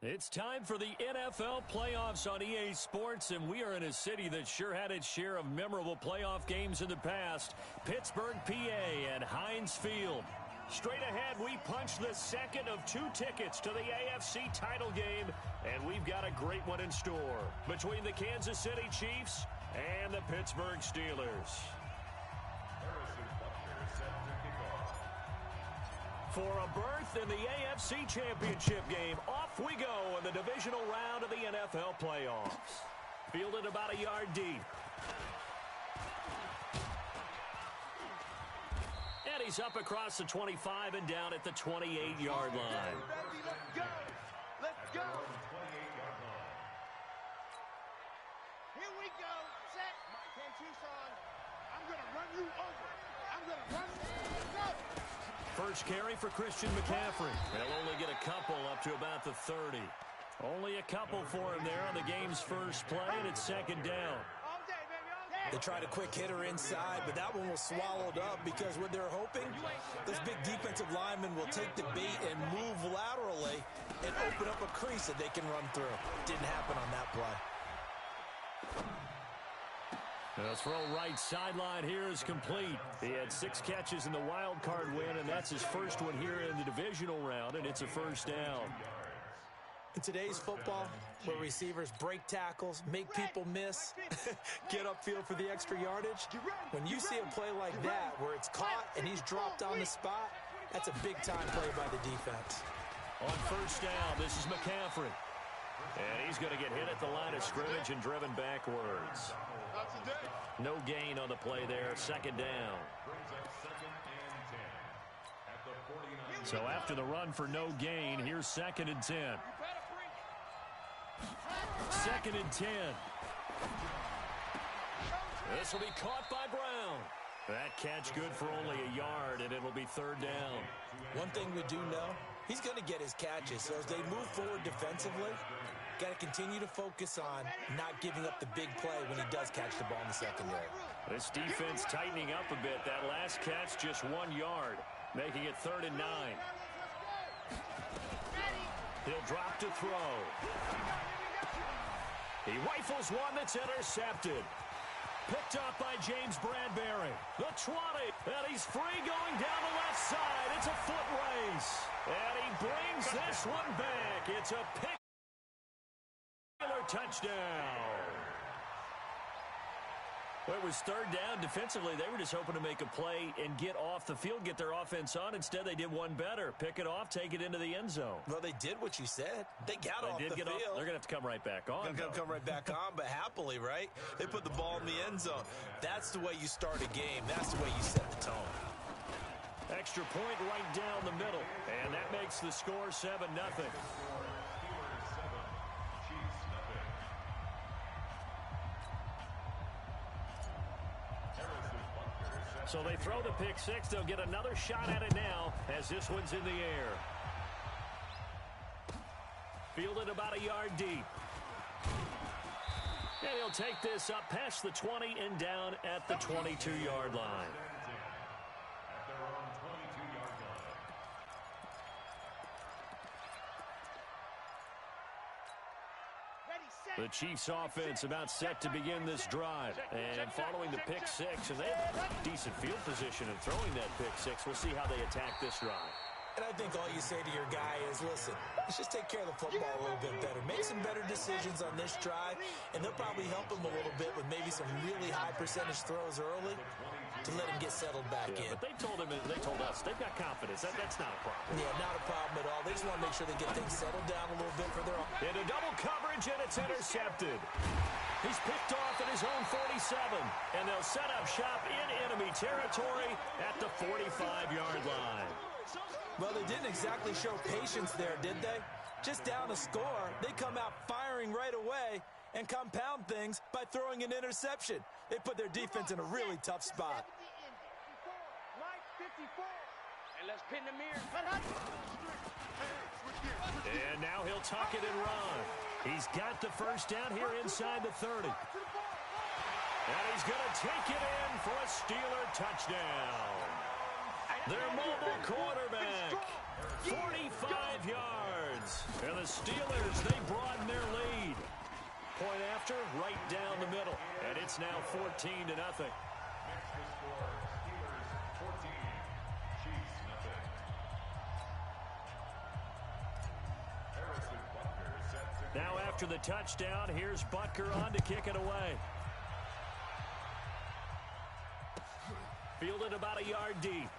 It's time for the NFL playoffs on EA Sports, and we are in a city that sure had its share of memorable playoff games in the past. Pittsburgh, PA at Heinz Field. Straight ahead, we punch the second of two tickets to the AFC title game, and we've got a great one in store between the Kansas City Chiefs and the Pittsburgh Steelers. For a berth in the AFC Championship game, off we go in the divisional round of the NFL playoffs. Fielded about a yard deep. And he's up across the 25 and down at the 28-yard line. Let's go. Let's go. Here we go. Set. Mike and Tucson. I'm going to run you over. I'm going to run you. Go. First carry for Christian McCaffrey. They'll only get a couple up to about the 30. Only a couple for him there on the game's first play, and it's second down. All day, baby, all day. They tried a quick hitter inside, but that one was swallowed up because what they're hoping, those big defensive linemen will take the bait and move laterally and open up a crease that they can run through. Didn't happen on that play. The throw right sideline here is complete. He had 6 catches in the wild card win, and that's his first one here in the divisional round, and it's a first down. In today's football, where receivers break tackles, make people miss, get upfield for the extra yardage, when you see a play like that where it's caught and he's dropped on the spot, that's a big-time play by the defense. On first down, this is McCaffrey. And he's going to get hit at the line of scrimmage and driven backwards. No gain on the play there. Second down. So after the run for no gain, here's second and 10. Second and 10. This will be caught by Brown. That catch good for only a yard, and it'll be third down. One thing we do know, he's going to get his catches. So as they move forward defensively, got to continue to focus on not giving up the big play when he does catch the ball in the secondary. This defense tightening up a bit. That last catch just 1 yard, making it third and 9. He'll drop to throw. He rifles one that's intercepted. Picked up by James Bradbury. The 20, and he's free going down the left side. It's a foot race, and he brings this one back. It's a touchdown. Well, it was third down. Defensively, they were just hoping to make a play and get off the field, get their offense on. Instead, they did one better. Pick it off, take it into the end zone. Well, they did what you said. They got off the field. They're going to have to come right back on. They're going to come right back on, but happily, right? They put the ball in the end zone. That's the way you start a game. That's the way you set the tone. Extra point right down the middle, and that makes the score 7-0. So they throw the pick six. They'll get another shot at it now as this one's in the air. Fielded about a yard deep. And he'll take this up past the 20 and down at the 22-yard line. The Chiefs offense about set to begin this drive. And following the pick six, and they have decent field position in throwing that pick six. We'll see how they attack this drive. And I think all you say to your guy is, listen, let's just take care of the football a little bit better. Make some better decisions on this drive, and they'll probably help him a little bit with maybe some really high percentage throws early to let him get settled back in. But they told us they've got confidence. That's not a problem. Yeah, not a problem at all. They just want to make sure they get things settled down a little bit for their own. Into double coverage, and it's intercepted. He's picked off at his own 47, and they'll set up shop in enemy territory at the 45-yard line. Well, they didn't exactly show patience there, did they? Just down a score, they come out firing right away and compound things by throwing an interception. They put their defense in a really tough spot. Mike 54. And let's pin the mirror. And now he'll tuck it and run. He's got the first down here inside the 30. And he's going to take it in for a Steeler touchdown. Their mobile quarterback, 45 yards. And the Steelers, they broaden their lead. Point after, right down the middle. And it's now 14-0. Now after the touchdown, here's Butker on to kick it away. Fielded about a yard deep.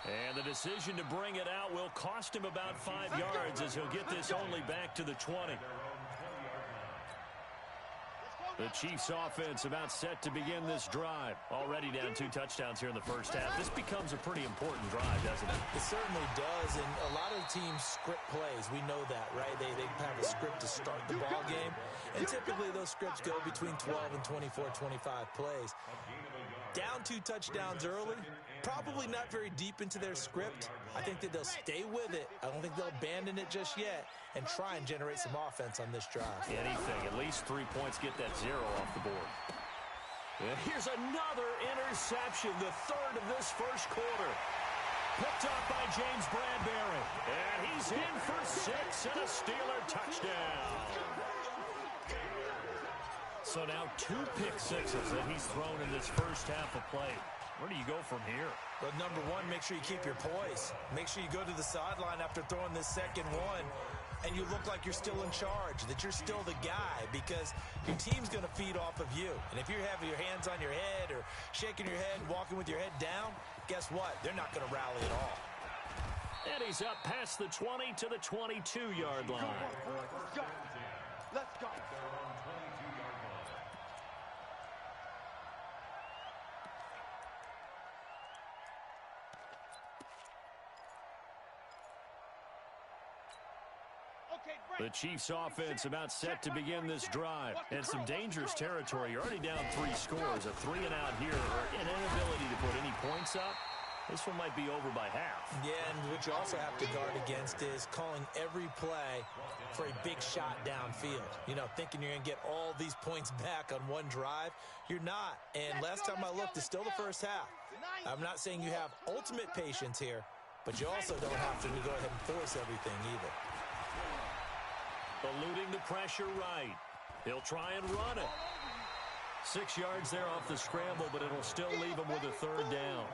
And the decision to bring it out will cost him about 5 yards as he'll get this only back to the 20. The Chiefs offense about set to begin this drive. Already down 2 touchdowns here in the first half. This becomes a pretty important drive, doesn't it? It certainly does, and a lot of teams script plays. We know that, right? They have a script to start the ball game, and typically those scripts go between 12 and 24, 25 plays. Down 2 touchdowns early, probably not very deep into their script. I think that they'll stay with it. I don't think they'll abandon it just yet and try and generate some offense on this drive. Anything, at least 3 points, get that 0 off the board. And here's another interception, the third of this first quarter. Picked up by James Bradbury. And he's in for 6 and a Steeler touchdown. So now 2 pick sixes that he's thrown in this first half of play. Where do you go from here? Well, number one, make sure you keep your poise. Make sure you go to the sideline after throwing this second one, and you look like you're still in charge, that you're still the guy, because your team's going to feed off of you. And if you're having your hands on your head or shaking your head and walking with your head down, guess what? They're not going to rally at all. And he's up past the 20 to the 22-yard line. Let's go. Let's go. The Chiefs offense about set to begin this drive. And some dangerous territory. You're already down 3 scores. A 3-and-out here, or an inability to put any points up. This one might be over by half. Yeah, and what you also have to guard against is calling every play for a big shot downfield. You know, thinking you're going to get all these points back on one drive. You're not. And last time I looked, it's still the first half. I'm not saying you have ultimate patience here, but you also don't have to go ahead and force everything either. Eluding the pressure right. He'll try and run it. 6 yards there off the scramble, but it'll still leave him with a 3rd down.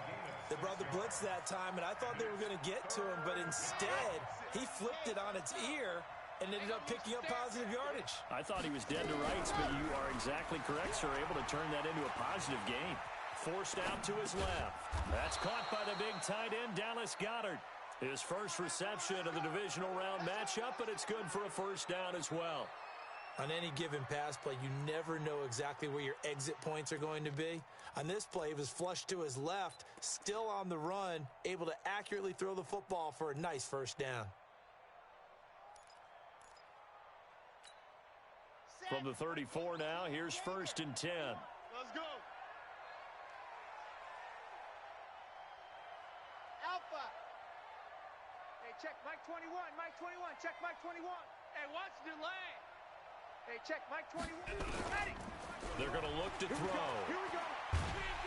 They brought the blitz that time, and I thought they were going to get to him, but instead, he flipped it on its ear and ended up picking up positive yardage. I thought he was dead to rights, but you are exactly correct, sir. Able to turn that into a positive gain. Forced out to his left. That's caught by the big tight end, Dallas Goedert. His first reception of the divisional round matchup, but it's good for a 1st down as well. On any given pass play, you never know exactly where your exit points are going to be. On this play, he was flushed to his left, still on the run, able to accurately throw the football for a nice 1st down. From the 34 now, here's 1st and 10. Let's go. Alpha. Hey, check Mike 21. Mike 21. Check Mike 21. Hey, watch the lane. Hey, check Mike 21. Ready. They're going to look to throw. Here we go.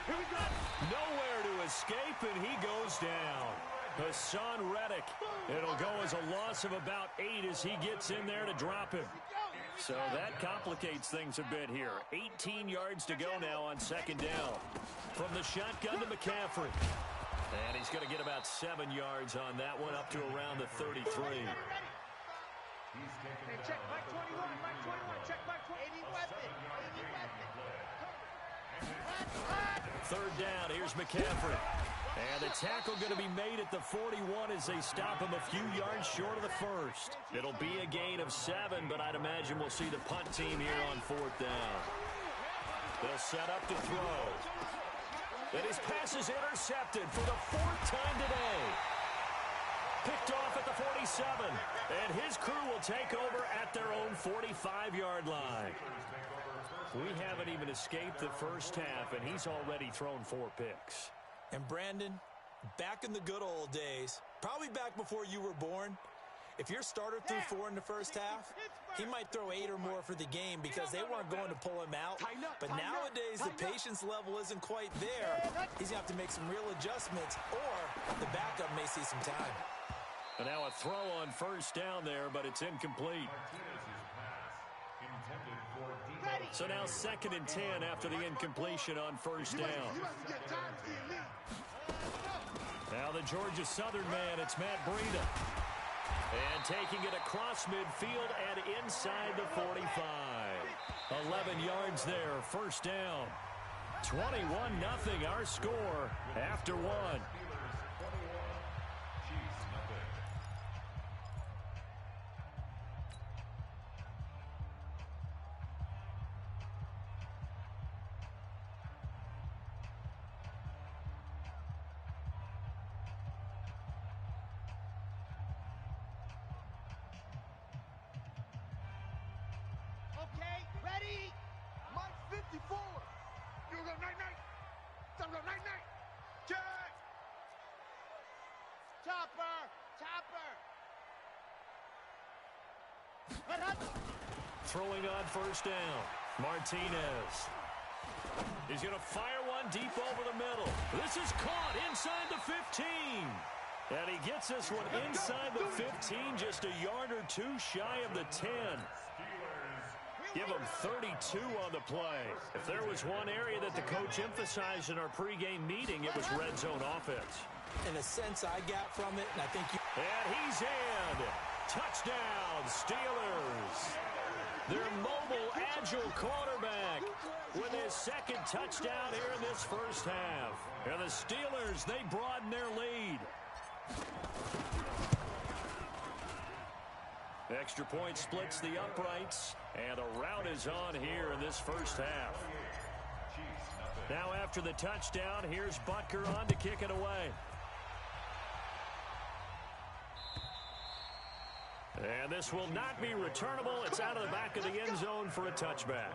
Here we go. Nowhere to escape, and he goes down. Hassan Reddick. It'll go as a loss of about 8 as he gets in there to drop him. So that complicates things a bit here. 18 yards to go now on 2nd down. From the shotgun to McCaffrey. And he's going to get about 7 yards on that one, up to around the 33. Hey, check Mike 21. Mike 21. Check Mike 20. Any weapon. Any weapon. 3rd down. Here's McCaffrey. And the tackle going to be made at the 41 as they stop him a few yards short of the 1st. It'll be a gain of 7, but I'd imagine we'll see the punt team here on 4th down. They'll set up to throw. And his pass is intercepted for the 4th time today. Picked off at the 47. And his crew will take over at their own 45-yard line. We haven't even escaped the first half, and he's already thrown 4 picks. And Brandon, back in the good old days, probably back before you were born, If your starter threw 4 in the first half, he might throw 8 or more for the game because they weren't going to pull him out. But nowadays, the patience level isn't quite there. He's going to have to make some real adjustments, or the backup may see some time. And now a throw on first down there, but it's incomplete. So now 2nd and 10 after the incompletion on first down. Now the Georgia Southern man, it's Matt Breida. And taking it across midfield and inside the 45. 11 yards there, first down. 21-0 our score after 1. Ready? Mike 54. You go night-night. Some go night-night. Check. Chopper. Throwing on first down. Martinez. He's going to fire one deep over the middle. This is caught inside the 15. And he gets this one inside the 15, just a yard or two shy of the 10. Give him 32 on the play. If there was one area that the coach emphasized in our pregame meeting, it was red zone offense. In a sense, I got from it, and I think you... And he's in. Touchdown, Steelers. Their mobile, agile quarterback with his 2nd touchdown here in this first half. And the Steelers, they broaden their lead. Extra point splits the uprights, and the rout is on here in this first half. Now after the touchdown, here's Butker on to kick it away. And this will not be returnable. It's out of the back of the end zone for a touchback.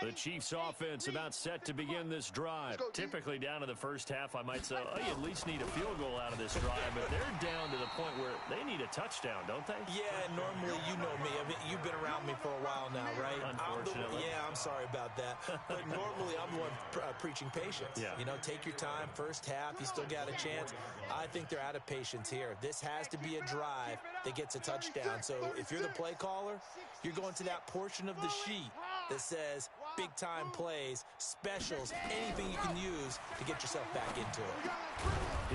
The Chiefs offense about set to begin this drive. Typically down to the first half, I might say, oh, you at least need a field goal out of this drive, but they're down to the point where they need a touchdown, don't they? Yeah, normally you know me. I mean, you've been around me for a while now, right? Unfortunately. I'm sorry about that. But normally I'm the one preaching patience. Yeah. You know, take your time. First half, you still got a chance. I think they're out of patience here. This has to be a drive that gets a touchdown. So if you're the play caller, you're going to that portion of the sheet that says big-time plays, specials, anything you can use to get yourself back into it.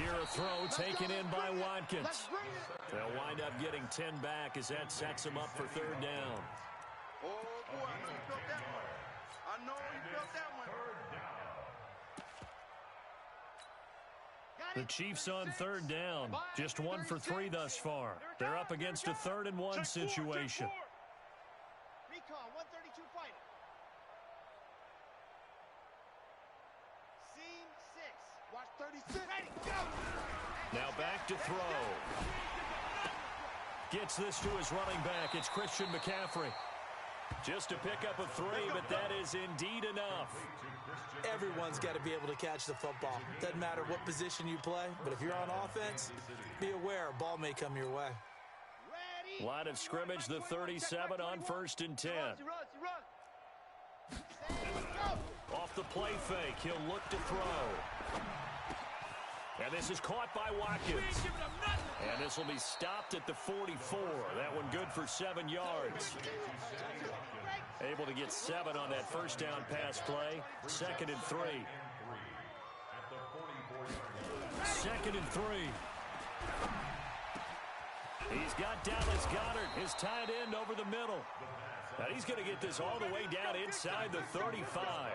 Here a throw taken in by Watkins. They'll wind up getting 10 back as that sets them up for 3rd down. Oh, boy, I know he felt that one. The Chiefs on 3rd down. Just 1 for 3 thus far. They're up against a 3rd and 1 situation. Recon 132 fighter. Scene 6. Watch 36. Ready, go! Now back to throw. Gets this to his running back. It's Christian McCaffrey. Just to pick up a 3, but that is indeed enough. Everyone's got to be able to catch the football. Doesn't matter what position you play, but if you're on offense, be aware a ball may come your way. Line of scrimmage, the 37 on 1st and 10. Off the play fake, he'll look to throw. And this is caught by Watkins. And this will be stopped at the 44. That one good for 7 yards. Able to get 7 on that first down pass play. 2nd and 3. 2nd and 3. He's got Dallas Goedert, his tight end, over the middle. Now he's going to get this all the way down inside the 35.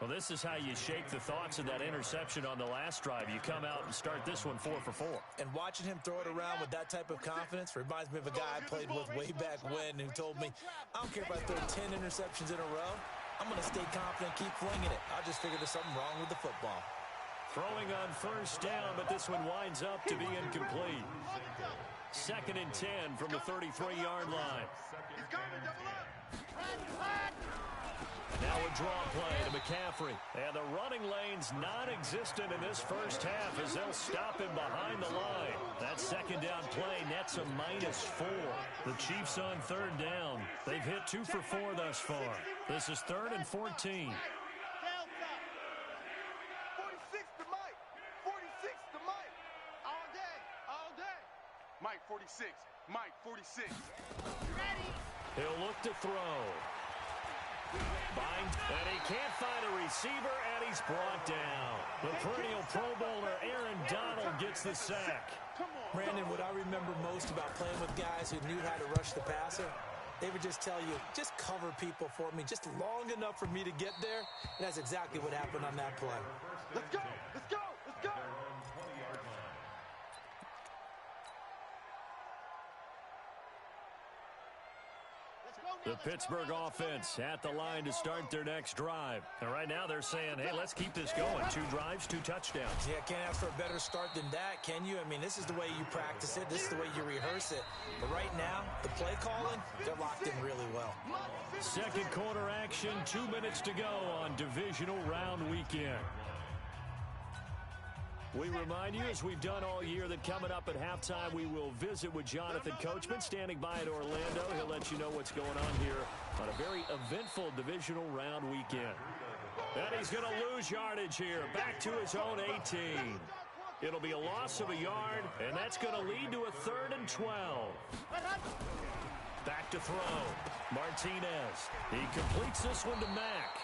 Well, this is how you shape the thoughts of that interception on the last drive. You come out and start this one 4 for 4. And watching him throw it around with that type of confidence reminds me of a guy I played with way back when who told me, I don't care if I throw 10 interceptions in a row. I'm going to stay confident, keep flinging it. I'll just figure there's something wrong with the football. Throwing on first down, but this one winds up to be incomplete. 2nd and 10 from the 33-yard line. Now a draw play to McCaffrey. And the running lane's non-existent in this first half as they'll stop him behind the line. That second down play nets a -4. The Chiefs on third down. They've hit 2 for 4 thus far. This is 3rd and 14. 46 to Mike. 46 to Mike. All day. All day. Mike 46. Mike 46. Ready. He'll look to throw. Bind, and he can't find a receiver, and he's brought down. The perennial Pro Bowler Aaron Donald gets the sack. Brandon, what I remember most about playing with guys who knew how to rush the passer, they would just tell you, just cover people for me, just long enough for me to get there. And that's exactly what happened on that play. Let's go. Let's go. Let's go. The Pittsburgh offense at the line to start their next drive. And right now they're saying, hey, let's keep this going. 2 drives, 2 touchdowns. Yeah, can't ask for a better start than that, can you? I mean, this is the way you practice it. This is the way you rehearse it. But right now, the play calling, they're locked in really well. Second quarter action, 2 minutes to go on divisional round weekend. We remind you, as we've done all year, that coming up at halftime, we will visit with Jonathan Coachman standing by at Orlando. He'll let you know what's going on here on a very eventful divisional round weekend. And he's going to lose yardage here, back to his own 18. It'll be a loss of a yard, and that's going to lead to a 3rd and 12. Back to throw. Martinez. He completes this one to Mack.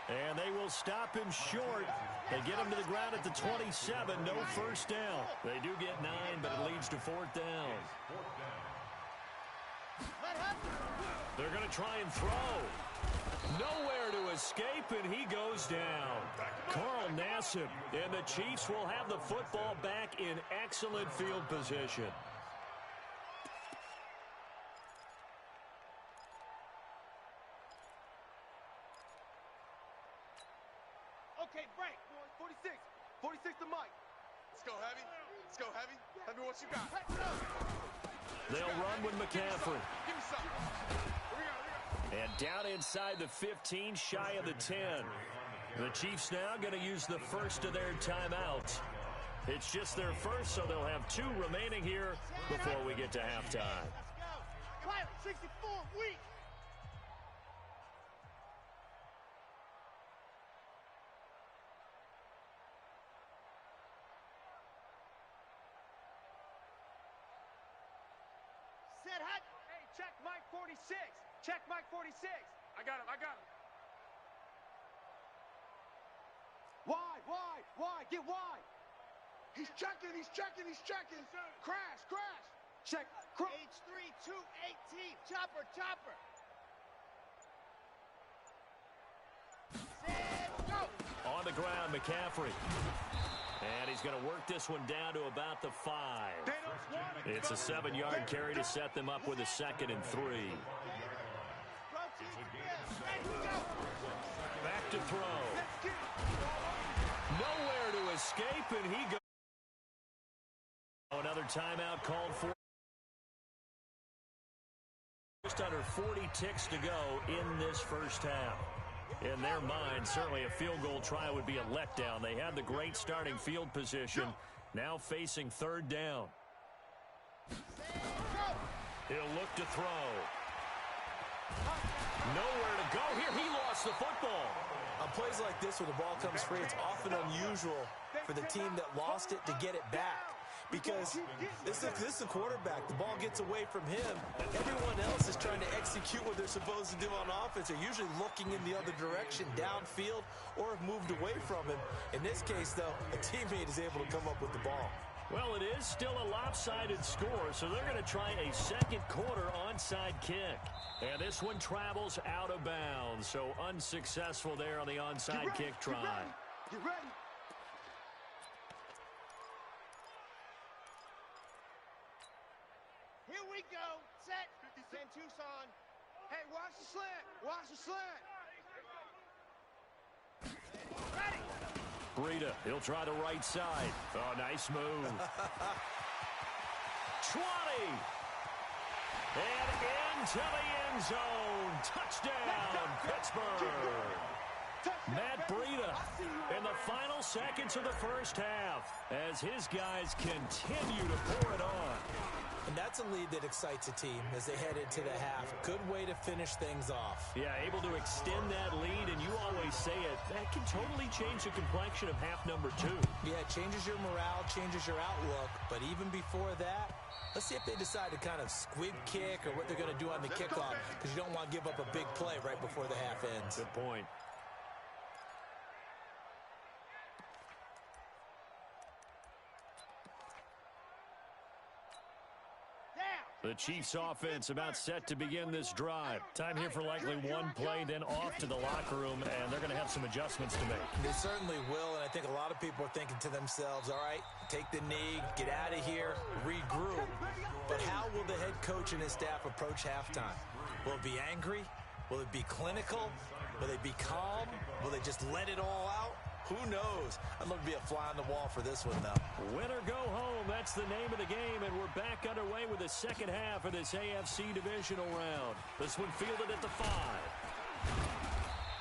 And they will stop him short. They get him to the ground at the 27. No first down. They do get 9, but it leads to 4th down. They're going to try and throw. Nowhere to escape, and he goes down. Carl Nassib, and the Chiefs will have the football back in excellent field position. Okay, break. 46. 46 to Mike. Let's go heavy. Let's go heavy. Heavy, what you got? They'll run with McCaffrey. Give me something. And down inside the 15, shy of the 10. The Chiefs now going to use the first of their timeouts. It's just their first, so they'll have 2 remaining here before we get to halftime. Quiet, 64, weak. Set hot. Hey, check Mike 46. Check Mike 46. I got him. I got him. Wide. Get wide. He's checking. He's checking. He's checking. Crash. Check. H3 218. Chopper. Set, go. On the ground, McCaffrey. And he's going to work this one down to about the 5. It's a 7-yard carry to set them up with a 2nd and 3. Back to throw. Nowhere to escape, and he goes. Another timeout called for. Just under 40 ticks to go in this first half. In their mind, certainly a field goal try would be a letdown. They had the great starting field position, now facing 3rd down. He'll look to throw. Nowhere to go here. He lost the football. On plays like this, when the ball comes free, it's often unusual for the team that lost it to get it back. Because this is the quarterback. The ball gets away from him. Everyone else is trying to execute what they're supposed to do on offense. They're usually looking in the other direction, downfield, or have moved away from him. In this case, though, a teammate is able to come up with the ball. Well, it is still a lopsided score, so they're going to try a second quarter onside kick. And this one travels out of bounds, so unsuccessful there on the onside kick try. Get ready. Here we go. Set. Send Tucson. Hey, watch the slant. Watch the slant. Ready. Breida, he'll try the right side. Oh, nice move. 20. And into the end zone. Touchdown, Pittsburgh. Matt Breida in the final seconds of the first half as his guys continue to pour it on. And that's a lead that excites a team as they head into the half. Good way to finish things off. Yeah, able to extend that lead, and you always say it, that can totally change the complexion of half number 2. Yeah, it changes your morale, changes your outlook. But even before that, let's see if they decide to kind of squib kick or what they're going to do on the kickoff, because you don't want to give up a big play right before the half ends. Good point. The Chiefs offense about set to begin this drive. Time here for likely one play, then off to the locker room, and they're going to have some adjustments to make. They certainly will, and I think a lot of people are thinking to themselves, all right, take the knee, get out of here, regroup. But how will the head coach and his staff approach halftime? Will it be angry? Will it be clinical? Will they be calm? Will they just let it all out? Who knows? I'd love to be a fly on the wall for this one, though. Win or go home, that's the name of the game, and we're back underway with the second half of this AFC divisional round. This one fielded at the 5.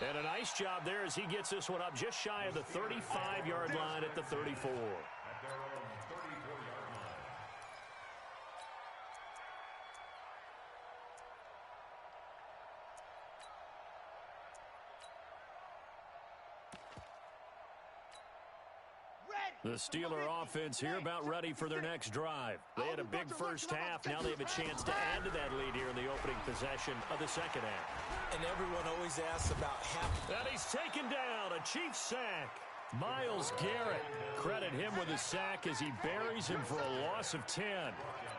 And a nice job there as he gets this one up just shy of the 35-yard line at the 34. The Steeler offense here about ready for their next drive. They had a big first half. Now they have a chance to add to that lead here in the opening possession of the second half. And everyone always asks about half. And he's taken down, a Chiefs sack. Myles Garrett, credit him with a sack as he buries him for a loss of 10.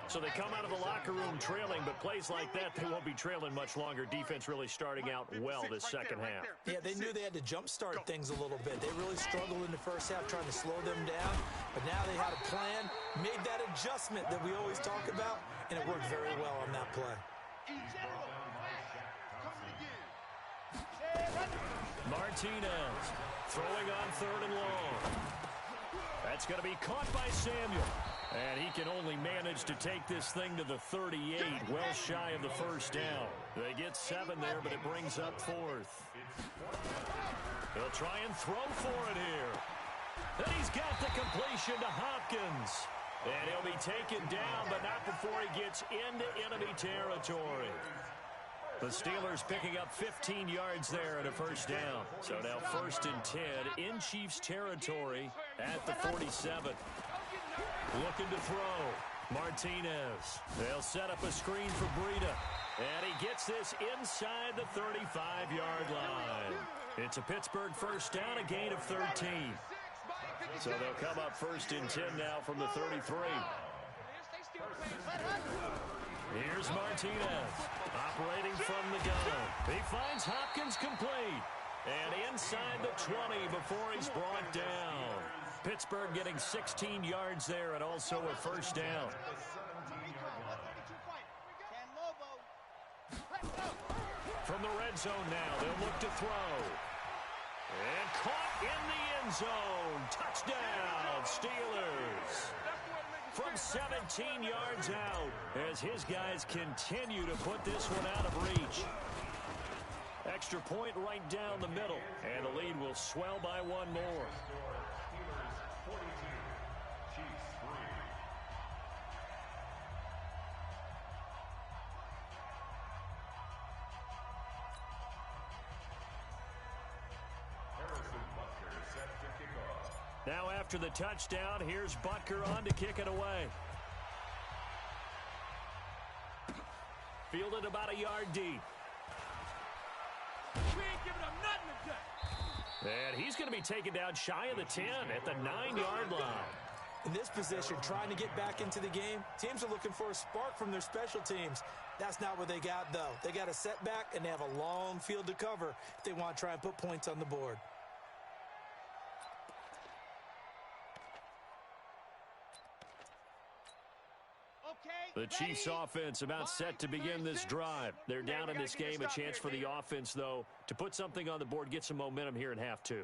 So they come out of the locker room trailing, but plays like that, they won't be trailing much longer. Defense really starting out well this second half. Yeah, they knew they had to jumpstart things a little bit. They really struggled in the first half trying to slow them down, but now they had a plan, made that adjustment that we always talk about, and it worked very well on that play. Martinez throwing on 3rd and long. That's going to be caught by Samuel. And he can only manage to take this thing to the 38, well shy of the first down. They get 7 there, but it brings up 4th. He'll try and throw for it here. And he's got the completion to Hopkins. And he'll be taken down, but not before he gets into enemy territory. The Steelers picking up 15 yards there and a first down. So now 1st and 10 in Chiefs territory at the 47. Looking to throw. Martinez. They'll set up a screen for Breida. And he gets this inside the 35-yard line. It's a Pittsburgh first down, a gain of 13. So they'll come up 1st and 10 now from the 33. Here's Martinez operating from the gun. He finds Hopkins complete. And inside the 20 before he's brought down. Pittsburgh getting 16 yards there and also a first down. From the red zone now, they'll look to throw. And caught in the end zone. Touchdown, Steelers. From 17 yards out as his guys continue to put this one out of reach. Extra point right down the middle, and the lead will swell by 1 more. Now after the touchdown, here's Butker on to kick it away. Fielded about a yard deep. We ain't giving up nothing today. And he's going to be taken down shy of the 10 at the 9-yard line. In this position, trying to get back into the game, teams are looking for a spark from their special teams. That's not what they got, though. They got a setback, and they have a long field to cover if they want to try and put points on the board. The Chiefs offense about set to begin this drive. They're down in this game. A chance for the offense, though, to put something on the board, get some momentum here in half 2.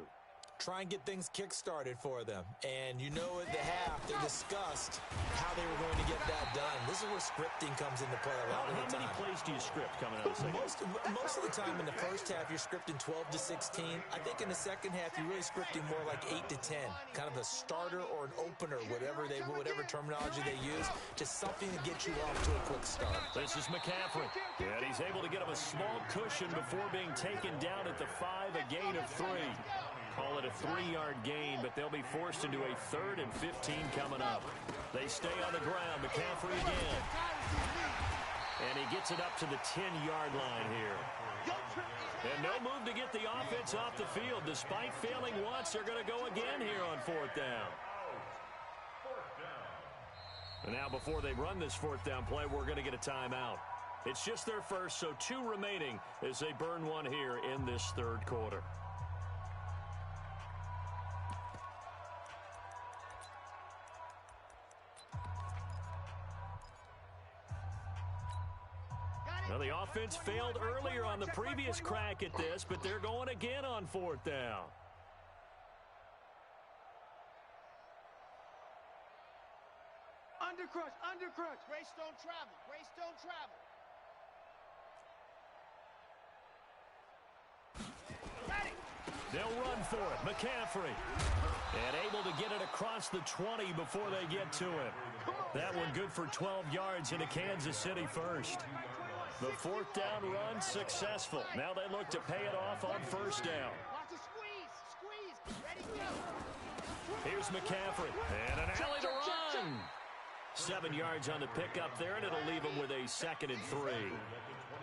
try and get things kick-started for them. And you know at the half, they discussed how they were going to get that done. This is where scripting comes into play a lot of the time. How many plays do you script coming out of the second? Most of the time in the first half, you're scripting 12 to 16. I think in the second half, you're really scripting more like 8 to 10. Kind of a starter or an opener, whatever terminology they use. Just something to get you off to a quick start. This is McCaffrey. And he's able to get him a small cushion before being taken down at the 5, a gain of 3. Call it a 3-yard gain, but they'll be forced into a 3rd and 15 coming up. They stay on the ground. McCaffrey again. And he gets it up to the 10-yard line here. And no move to get the offense off the field. Despite failing once, they're going to go again here on 4th down. And now before they run this 4th down play, we're going to get a timeout. It's just their first, so 2 remaining as they burn one here in this 3rd quarter. Well, the offense failed earlier on the previous crack at this, but they're going again on 4th down. Undercrush, undercrush. Grace don't travel. Grace don't travel. They'll run for it. McCaffrey. And able to get it across the 20 before they get to it. That one good for 12 yards into Kansas City first. The 4th down run successful. Now they look to pay it off on 1st down. Watch the squeeze. Ready, go. Here's McCaffrey. And an alley to run. 7 yards on the pickup there, and it'll leave him with a 2nd and 3. A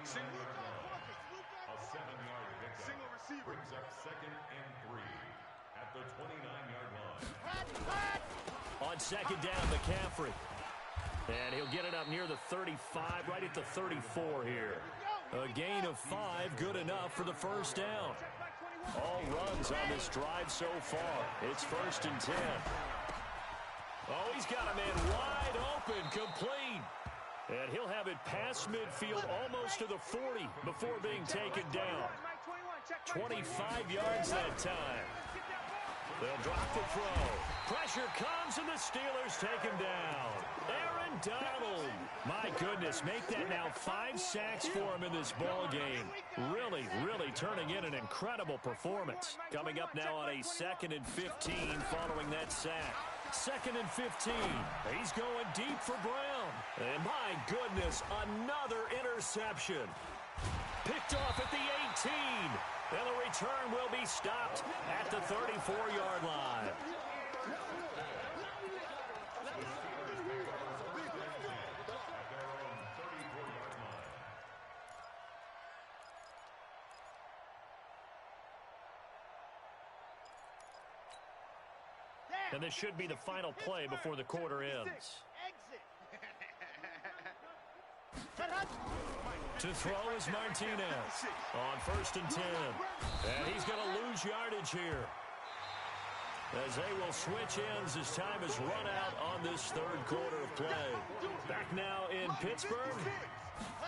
7-yard pickup brings up 2nd and 3 at the 29-yard line. On 2nd down, McCaffrey. And he'll get it up near the 35, right at the 34 here. A gain of 5, good enough for the 1st down. All runs on this drive so far. It's 1st and 10. Oh, he's got a man wide open, complete. And he'll have it past midfield almost to the 40 before being taken down. 25 yards that time. They'll drop the throw. Pressure comes, and the Steelers take him down. Aaron Donald. My goodness, make that now 5 sacks for him in this ball game. Really, really turning in an incredible performance. Coming up now on a 2nd and 15 following that sack. 2nd and 15. He's going deep for Brown. And my goodness, another interception. Picked off at the 18. And the return will be stopped at the 34-yard line. And this should be the final play before the quarter ends. To throw is Martinez on 1st and 10. And he's going to lose yardage here, as they will switch ends as time is run out on this 3rd quarter of play. Back now in Pittsburgh.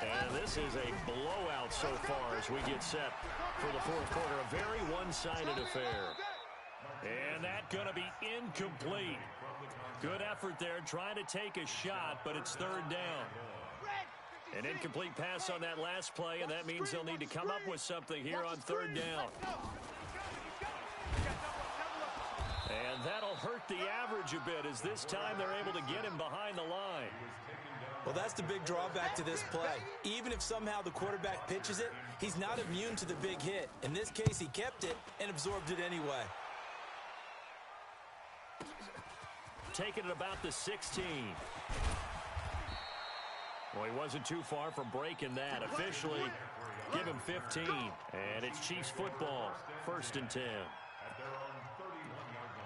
And this is a blowout so far as we get set for the 4th quarter. A very one-sided affair. And that's going to be incomplete. Good effort there, trying to take a shot, but it's 3rd down. An incomplete pass on that last play, and that means they'll need to come up with something here on 3rd down. And that'll hurt the average a bit, as this time they're able to get him behind the line. Well, that's the big drawback to this play. Even if somehow the quarterback pitches it, he's not immune to the big hit. In this case, he kept it and absorbed it anyway. Taking it about the 16. Well, he wasn't too far from breaking that. Officially, give him 15. And it's Chiefs football, 1st and 10. At their own 31-yard line.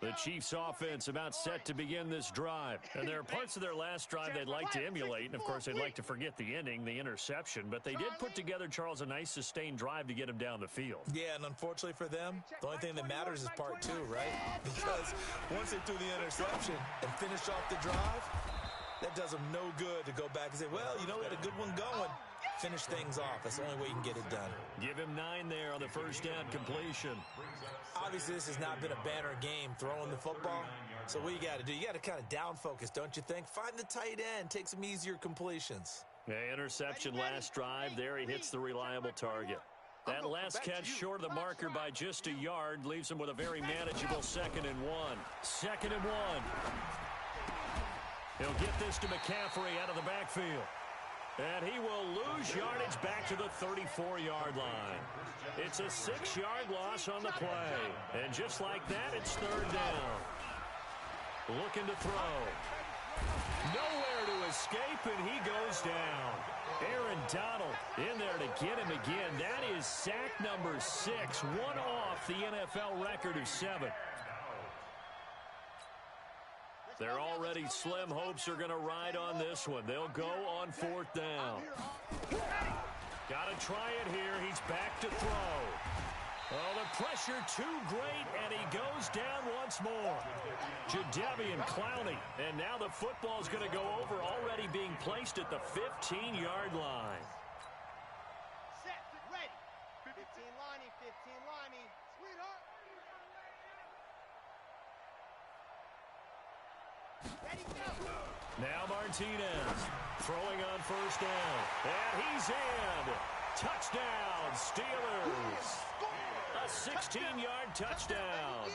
The Chiefs offense about set to begin this drive. And there are parts of their last drive they'd like to emulate. And, of course, they'd like to forget the ending, the interception. But they did put together, Charles, a nice sustained drive to get him down the field. Yeah, and unfortunately for them, the only thing that matters is part two, right? Because once they threw the interception and finished off the drive, that does them no good to go back and say, well, you know, we had a good one going. Finish things off. That's the only way you can get it done. Give him 9 there on the first down completion. Obviously, this has not been a banner game throwing the football. So what you got to do, you got to kind of down focus, don't you think? Find the tight end. Take some easier completions. Yeah, interception last drive. There he hits the reliable target. That last catch short of the marker by just a yard leaves him with a very manageable 2nd and 1. 2nd and 1. He'll get this to McCaffrey out of the backfield. And he will lose yardage back to the 34-yard line. It's a 6-yard loss on the play. And just like that, it's 3rd down. Looking to throw. Nowhere to escape, and he goes down. Aaron Donald in there to get him again. That is sack number 6, one off the NFL record of 7. They're already slim hopes are going to ride on this one. They'll go on 4th down. Got to try it here. He's back to throw. Oh, the pressure too great, and he goes down once more. Jadeveon Clowney, and now the football's going to go over, already being placed at the 15-yard line. Set, ready. 15 Lonnie, 15 Lonnie. Sweetheart. Ready, go. Now Martinez throwing on 1st down. And he's in. Touchdown, Steelers. A 16-yard touchdown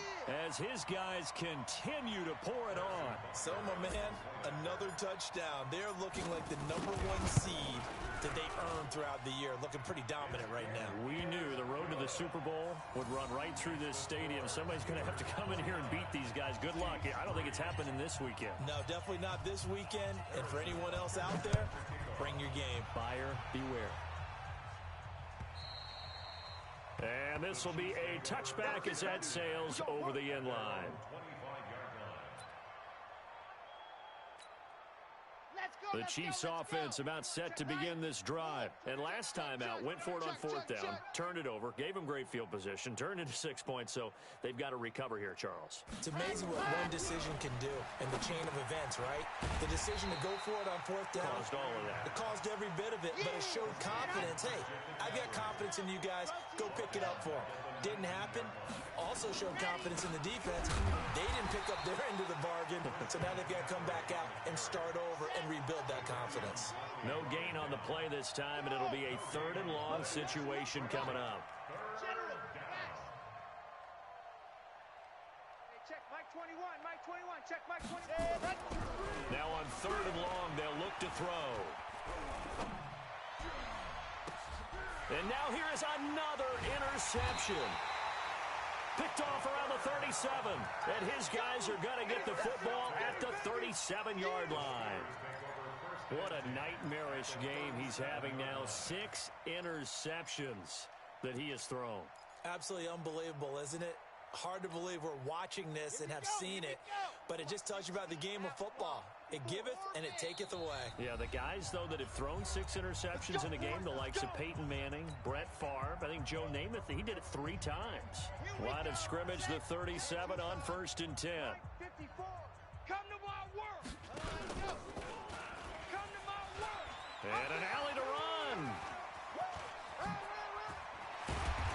as his guys continue to pour it on. So, my man, another touchdown. They're looking like the number 1 seed that they earned throughout the year. Looking pretty dominant right now. We knew the road to the Super Bowl would run right through this stadium. Somebody's going to have to come in here and beat these guys. Good luck. I don't think it's happening this weekend. No, definitely not this weekend. And for anyone else out there, bring your game. Buyer beware. And this will be a touchback as that sails over the end line. The Chiefs offense about set to begin this drive. And last time out, went for it on 4th down, turned it over, gave them great field position, turned into 6 points, so they've got to recover here, Charles. It's amazing what one decision can do in the chain of events, right? The decision to go for it on 4th down. Caused all of that. It caused every bit of it, but it showed confidence. Hey, I've got confidence in you guys. Go pick it up for them. Didn't happen. Also showed confidence in the defense. They didn't pick up their end of the bargain, so now they've got to come back out and start over and rebuild that confidence. No gain on the play this time, and it'll be a 3rd and long situation coming up. General, next. Hey, check Mike 21, Mike 21, check Mike 21. Now on 3rd and long, they'll look to throw. And now here is another interception. Picked off around the 37. And his guys are going to get the football at the 37-yard line. What a nightmarish game he's having now. 6 interceptions that he has thrown. Absolutely unbelievable, isn't it? Hard to believe we're watching this and have seen it, but it just tells you about the game of football. It giveth and it taketh away. Yeah, the guys, though, that have thrown 6 interceptions in a game, the likes of Peyton Manning, Brett Favre, I think Joe Namath, he did it 3 times. Line of scrimmage, the 37 on 1st and 10. 54. Come to my work. Come to my work. And an alley to run.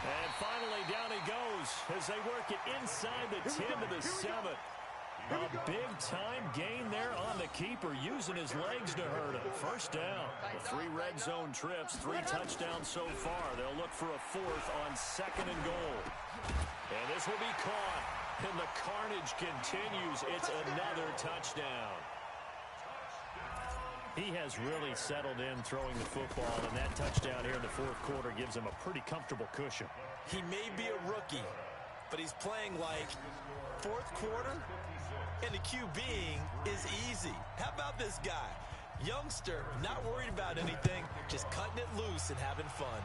And finally, down he goes as they work it inside the 10 to the 7. A big-time gain there on the keeper, using his legs to hurt him. 1st down. The 3 red zone trips, 3 touchdowns so far. They'll look for a 4th on 2nd and goal. And this will be caught. And the carnage continues. It's another touchdown. He has really settled in throwing the football, and that touchdown here in the 4th quarter gives him a pretty comfortable cushion. He may be a rookie, but he's playing like 4th quarter, and the QBing is easy. How about this guy? Youngster, not worried about anything, just cutting it loose and having fun.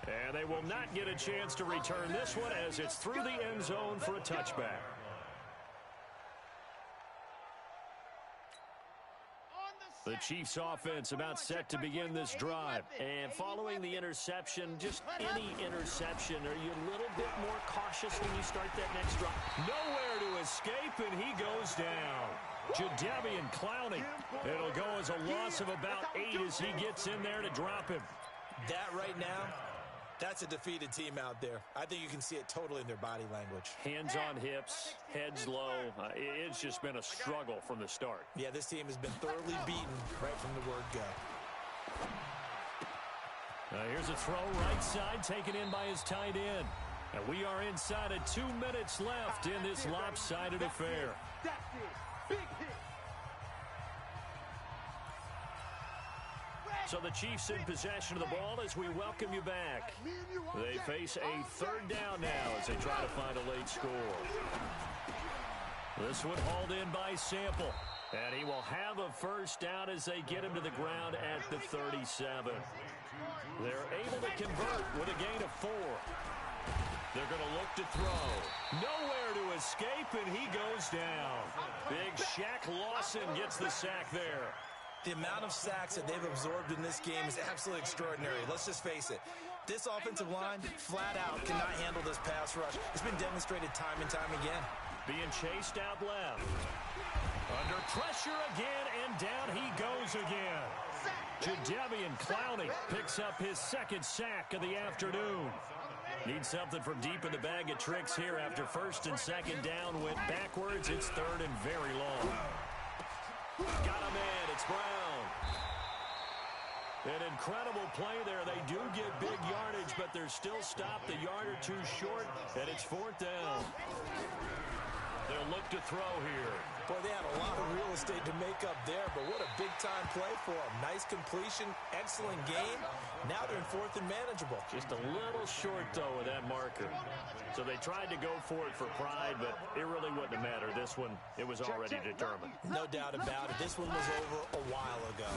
And they will not get a chance to return this one as it's through the end zone for a touchback. The Chiefs offense about set to begin this drive. And following the interception, just any interception, are you a little bit more cautious when you start that next drive? Nowhere to escape, and he goes down. Jadeveon Clowney. It'll go as a loss of about 8 as he gets in there to drop him. That right now, that's a defeated team out there. I think you can see it totally in their body language. Hands on hips, heads low. It's just been a struggle from the start. Yeah, this team has been thoroughly beaten right from the word go. Here's a throw right side taken in by his tight end. And we are inside of 2 minutes left in this lopsided affair. Big hit. So the Chiefs in possession of the ball as we welcome you back. They face a third down now as they try to find a late score. This one hauled in by Sample. And he will have a first down as they get him to the ground at the 37. They're able to convert with a gain of 4. They're going to look to throw. Nowhere to escape, and he goes down. Big Shaq Lawson gets the sack there. The amount of sacks that they've absorbed in this game is absolutely extraordinary. Let's just face it. This offensive line, flat out, cannot handle this pass rush. It's been demonstrated time and time again. Being chased out left. Under pressure again, and down he goes again. Jadeveon Clowney picks up his second sack of the afternoon. Needs something from deep in the bag of tricks here after first and second down went backwards. It's third and very long. Got a man. It's Brown. An incredible play there. They do get big yardage, but they're still stopped a yard or two short, and it's fourth down. They'll look to throw here. Boy, they had a lot of real estate to make up there, but what a big-time play for them. Nice completion, excellent game. Now they're in fourth and manageable. Just a little short, though, with that marker. So they tried to go for it for pride, but it really wouldn't have mattered. This one, it was already determined. No doubt about it. This one was over a while ago.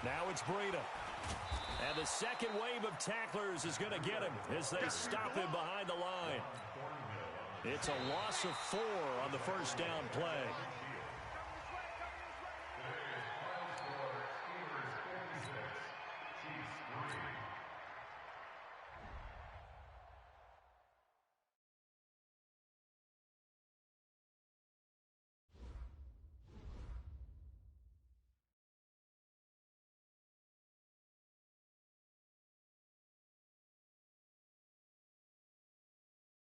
Now it's Breida. And the second wave of tacklers is going to get him as they stop him behind the line. It's a loss of 4 on the first down play.